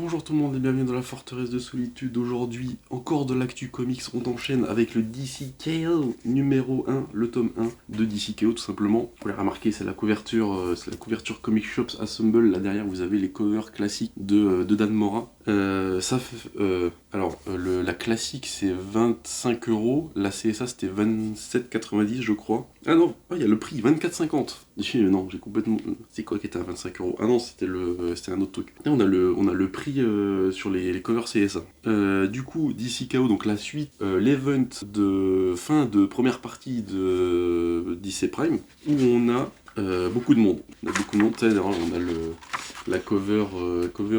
Bonjour tout le monde et bienvenue dans la forteresse de solitude. Aujourd'hui, encore de l'actu comics, on enchaîne avec le DCKO numéro 1, le tome 1 de DCKO tout simplement. Vous l'avez remarqué, c'est la couverture Comic Shops Assemble. Là derrière, vous avez les covers classiques de Dan Mora. La classique c'est 25€, la CSA c'était 27,90 je crois. Ah non, il y a le prix, 24,50. Non, j'ai complètement... C'est quoi qui était à 25€? Ah non, c'était un autre truc. Là, on a le prix sur les covers CSA. Du coup, DCKO, donc la suite, l'event de fin de première partie de DC Prime, où on a beaucoup de monde. On a beaucoup de monde, on a la cover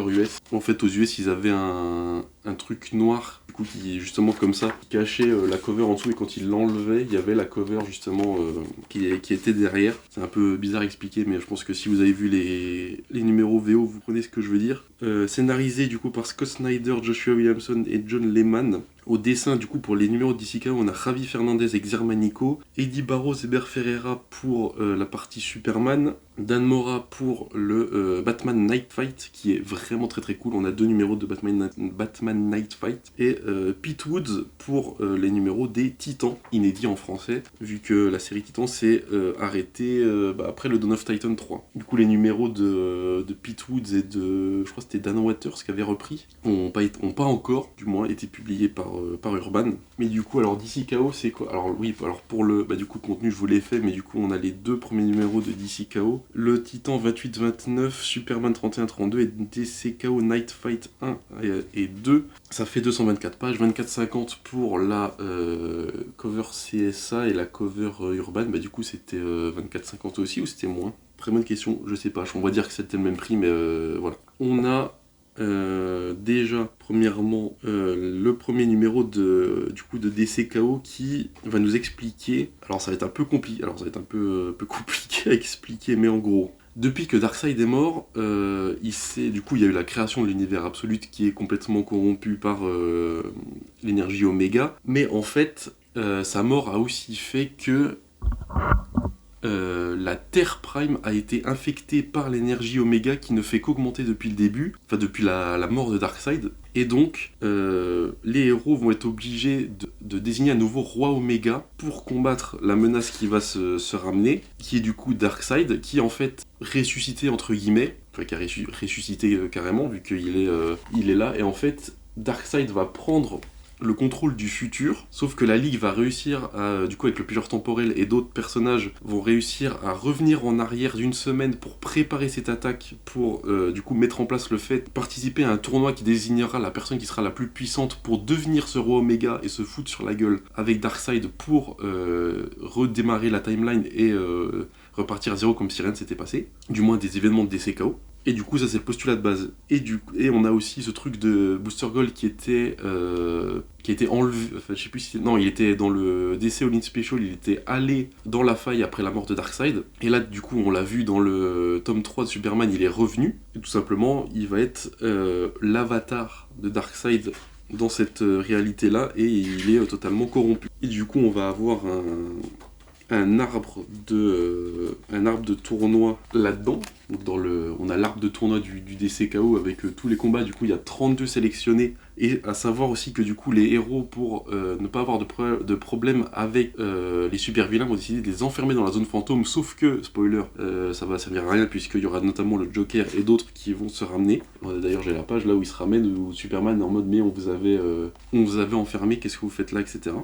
US. En fait, aux US, ils avaient un truc noir, du coup, qui justement comme ça, qui cachait la cover en dessous, et quand ils l'enlevaient, il y avait la cover justement qui était derrière. C'est un peu bizarre à expliquer, mais je pense que si vous avez vu les numéros VO, vous comprenez ce que je veux dire. Scénarisé du coup par Scott Snyder, Joshua Williamson et John Lehman. Au dessin, du coup, pour les numéros de DCKO, on a Javi Fernandez et Xermanico, Eddie Barros et Ber Ferreira pour la partie Superman, Dan Mora pour le Batman Night Fight, qui est vraiment très très cool. On a deux numéros de Batman Night Fight, et Pete Woods pour les numéros des Titans, inédits en français, vu que la série Titans s'est arrêtée après le Dawn of Titan 3. Du coup, les numéros de Pete Woods et de, je crois que c'était Dan Waters qui avait repris, ont pas encore, du moins, été publiés par Urban. Mais du coup, alors DCKO, c'est quoi? Alors oui, alors pour le du coup, contenu, je vous l'ai fait, mais du coup, on a les deux premiers numéros de DCKO. Le Titan 28-29, Superman 31-32 et DCKO Night Fight 1 et 2. Ça fait 224 pages, 24,50 pour la cover CSA et la cover Urban. Du coup, c'était 24,50 aussi, ou c'était moins? Très bonne question, je sais pas. On va dire que c'était le même prix, mais voilà. On a déjà, premièrement, le premier numéro de DCKO qui va nous expliquer. Alors, ça va être un peu compliqué. Alors, ça va être un peu compliqué à expliquer, mais en gros, depuis que Darkseid est mort, il y a eu la création de l'univers Absolute qui est complètement corrompu par l'énergie Oméga. Mais en fait, sa mort a aussi fait que la Terre Prime a été infectée par l'énergie Oméga qui ne fait qu'augmenter depuis le début, enfin depuis la mort de Darkseid. Et donc, les héros vont être obligés de désigner un nouveau roi Oméga pour combattre la menace qui va se ramener, qui est du coup Darkseid, qui est en fait ressuscité entre guillemets, enfin qui a ressuscité carrément vu qu'il est là, et en fait Darkseid va prendre le contrôle du futur, sauf que la Ligue va réussir à, du coup avec le pilleur temporel et d'autres personnages, vont réussir à revenir en arrière d'une semaine pour préparer cette attaque, pour du coup mettre en place le fait de participer à un tournoi qui désignera la personne qui sera la plus puissante pour devenir ce roi Oméga et se foutre sur la gueule avec Darkseid pour redémarrer la timeline et repartir à zéro comme si rien ne s'était passé, du moins des événements de DCKO. Et du coup, ça c'est le postulat de base. Et on a aussi ce truc de Booster Gold qui était enlevé. Enfin, je sais plus si. Non, il était dans le DC All-In Special, il était allé dans la faille après la mort de Darkseid. Et là, du coup, on l'a vu dans le tome 3 de Superman, il est revenu. Et tout simplement, il va être l'avatar de Darkseid dans cette réalité-là, et il est totalement corrompu. Et du coup, on va avoir un arbre de tournoi là-dedans. Donc on a l'arbre de tournoi du DCKO avec tous les combats. Du coup, il y a 32 sélectionnés. Et à savoir aussi que du coup, les héros, pour ne pas avoir de problème avec les super vilains, vont décider de les enfermer dans la zone fantôme. Sauf que, spoiler, ça va servir à rien puisqu'il y aura notamment le Joker et d'autres qui vont se ramener. D'ailleurs, j'ai la page là où il se ramène, où Superman est en mode mais on vous avait enfermé, qu'est-ce que vous faites là, etc.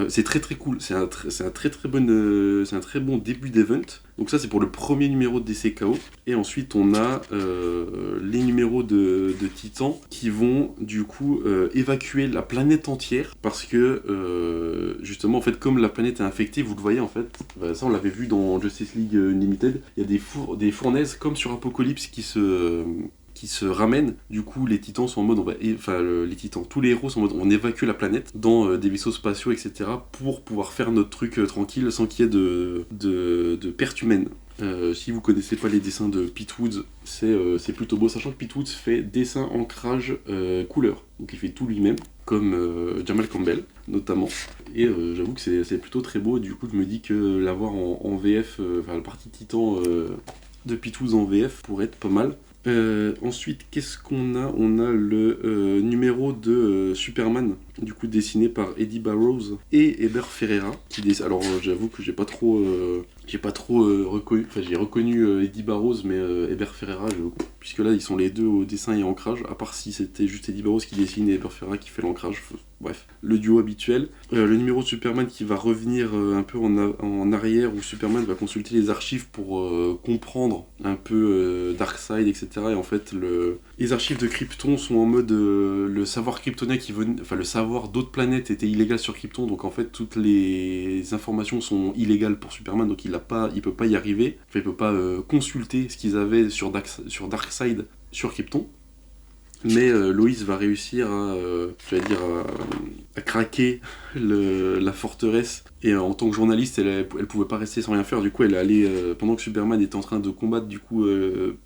C'est très très cool. C'est un très bon début d'event. Donc ça c'est pour le premier numéro de DCKO. Et ensuite on a les numéros de Titan qui vont du coup évacuer la planète entière parce que justement en fait comme la planète est infectée, vous le voyez en fait, ça on l'avait vu dans Justice League Unlimited, il y a des fournaises comme sur Apocalypse qui se ramènent. Du coup les titans sont en mode les titans, tous les héros sont en mode on évacue la planète dans des vaisseaux spatiaux, etc. pour pouvoir faire notre truc tranquille sans qu'il y ait de pertes humaines. Si vous connaissez pas les dessins de Pete Woods, c'est plutôt beau, sachant que Pete Woods fait dessin, ancrage, couleur. Donc il fait tout lui-même, comme Jamal Campbell notamment. Et j'avoue que c'est plutôt très beau. Du coup je me dis que l'avoir en VF, la partie Titan de Pete Woods en VF pourrait être pas mal. Ensuite, qu'est-ce qu'on a? On a le numéro de Superman, du coup dessiné par Eddie Barrows et Eber Ferreira. Alors j'avoue que j'ai pas trop reconnu, enfin j'ai reconnu Eddie Barrows, mais Eber Ferreira, puisque là ils sont les deux au dessin et ancrage, à part si c'était juste Eddie Barrows qui dessine et Eber Ferreira qui fait l'ancrage. Bref, le duo habituel. Le numéro de Superman qui va revenir un peu en arrière, où Superman va consulter les archives pour comprendre un peu Darkseid, etc. Et en fait, les archives de Krypton sont en mode le savoir kryptonien enfin le savoir d'autres planètes était illégal sur Krypton, donc en fait toutes les informations sont illégales pour Superman, donc il peut pas y arriver, enfin, il peut pas consulter ce qu'ils avaient sur Darkseid sur Krypton. Mais Lois va réussir à craquer la forteresse. Et en tant que journaliste, elle pouvait pas rester sans rien faire. Du coup, elle est allée, pendant que Superman était en train de combattre, du coup,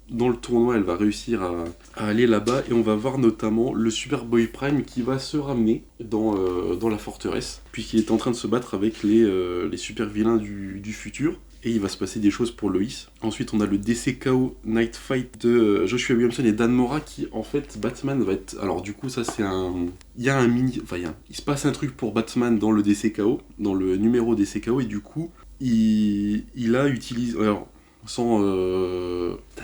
dans le tournoi, elle va réussir à aller là-bas. Et on va voir notamment le Superboy Prime qui va se ramener dans la forteresse, puisqu'il est en train de se battre avec les super vilains du futur. Et il va se passer des choses pour Lois. Ensuite, on a le DCKO Night Fight de Joshua Williamson et Dan Mora qui, en fait, Batman va être... Alors du coup, ça c'est un... Il y a un mini... Enfin, il se passe un truc pour Batman dans le DCKO, dans le numéro DCKO, et du coup, il a utilisé... Alors, sans...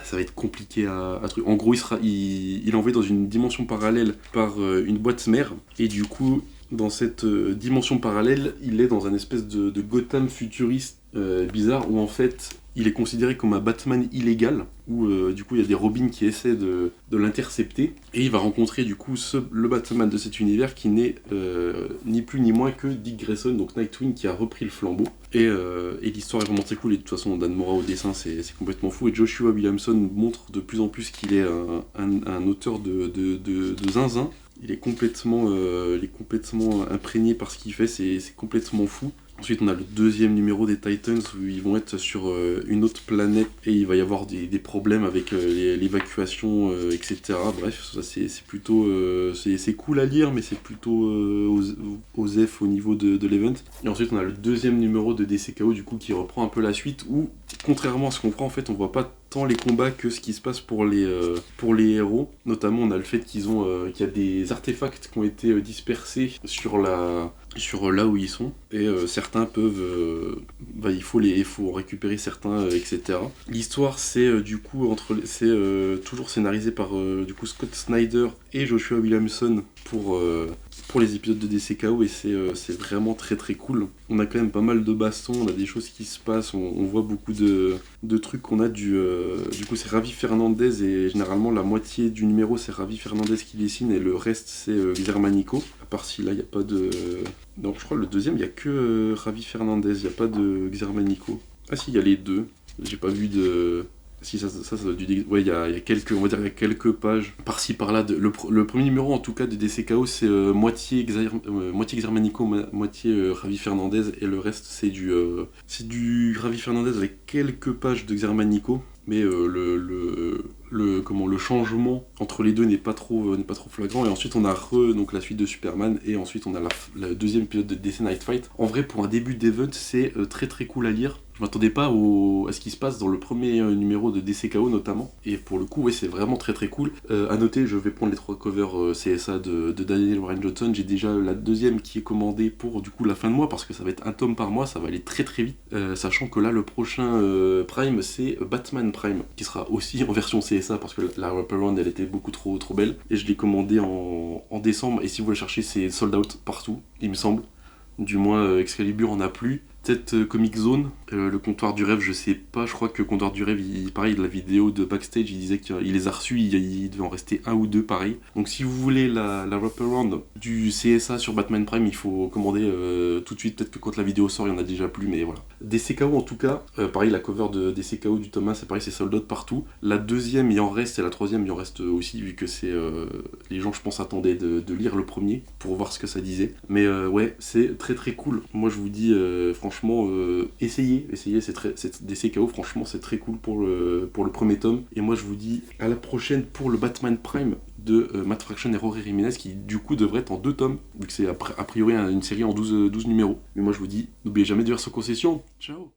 Ça va être compliqué à truc. En gros, il est envoyé dans une dimension parallèle par une boîte mère, et du coup... Dans cette dimension parallèle, il est dans un espèce de Gotham futuriste bizarre où en fait il est considéré comme un Batman illégal, où du coup il y a des Robins qui essaient de l'intercepter, et il va rencontrer du coup le Batman de cet univers qui n'est ni plus ni moins que Dick Grayson, donc Nightwing, qui a repris le flambeau. Et l'histoire est vraiment très cool, et de toute façon Dan Mora au dessin c'est complètement fou, et Joshua Williamson montre de plus en plus qu'il est un auteur de zinzin. Il est complètement imprégné par ce qu'il fait, c'est complètement fou. Ensuite, on a le deuxième numéro des Titans où ils vont être sur une autre planète et il va y avoir des problèmes avec l'évacuation, etc. Bref, ça c'est plutôt c'est cool à lire, mais c'est plutôt aux F au niveau de l'event. Et ensuite, on a le deuxième numéro de DCKO du coup qui reprend un peu la suite où, contrairement à ce qu'on croit, en fait, on voit pas tant les combats que ce qui se passe pour les héros. Notamment, on a le fait qu'il y a des artefacts qui ont été dispersés sur là où ils sont, et certains peuvent il faut récupérer certains, etc. L'histoire c'est du coup toujours scénarisé par du coup Scott Snyder et Joshua Williamson pour les épisodes de DCKO, et c'est vraiment très très cool. On a quand même pas mal de bastons, on a des choses qui se passent, on voit beaucoup de trucs qu'on a du coup c'est Ravi Fernandez, et généralement la moitié du numéro c'est Ravi Fernandez qui dessine et le reste c'est Xermanico, à part si là il n'y a pas de... Non, je crois que le deuxième il n'y a que Ravi Fernandez, il n'y a pas de Xermanico. Ah si, il y a les deux, j'ai pas vu de... Si ça doit du... Ouais, il y a quelques, on va dire, il y a quelques pages par-ci par-là. Le premier numéro en tout cas de DCKO c'est moitié Xermanico, moitié Ravi Fernandez, et le reste c'est du Ravi Fernandez avec quelques pages de Xermanico. Mais le changement entre les deux n'est pas trop flagrant. Et ensuite on a donc la suite de Superman, et ensuite on a le deuxième épisode de DC Night Fight. En vrai, pour un début d'event, c'est très très cool à lire. Je m'attendais pas à ce qui se passe dans le premier numéro de DCKO notamment, et pour le coup ouais, c'est vraiment très très cool. À noter, je vais prendre les 3 covers CSA de Daniel Warren Johnson. J'ai déjà la deuxième qui est commandée pour du coup la fin de mois, parce que ça va être un tome par mois, ça va aller très très vite, sachant que là le prochain Prime c'est Batman Prime, qui sera aussi en version CSA, parce que la wraparound elle était beaucoup trop belle, et je l'ai commandé en décembre, et si vous le cherchez c'est sold out partout il me semble, du moins Excalibur en a plus. Peut-être Comic Zone, le comptoir du rêve, je sais pas, je crois que comptoir du rêve, pareil, de la vidéo de backstage, il disait qu'il les a reçus, il devait en rester un ou deux pareil. Donc si vous voulez la wraparound du CSA sur Batman Prime, il faut commander tout de suite, peut-être que quand la vidéo sort, il y en a déjà plus, mais voilà. DCKO en tout cas, pareil, la cover de DCKO du Thomas, c'est pareil, c'est sold out partout. La deuxième, il en reste, et la troisième, il en reste aussi, vu que c'est... les gens, je pense, attendaient de lire le premier, pour voir ce que ça disait. Mais ouais, c'est très très cool. Moi, je vous dis, franchement, essayez, c'est DCKO, franchement, c'est très cool pour le premier tome. Et moi, je vous dis à la prochaine pour le Batman Prime de Matt Fraction et Rory Jiménez, qui du coup devrait être en 2 tomes, vu que c'est a priori une série en 12 numéros. Mais moi, je vous dis, n'oubliez jamais de lire sans concession. Ciao.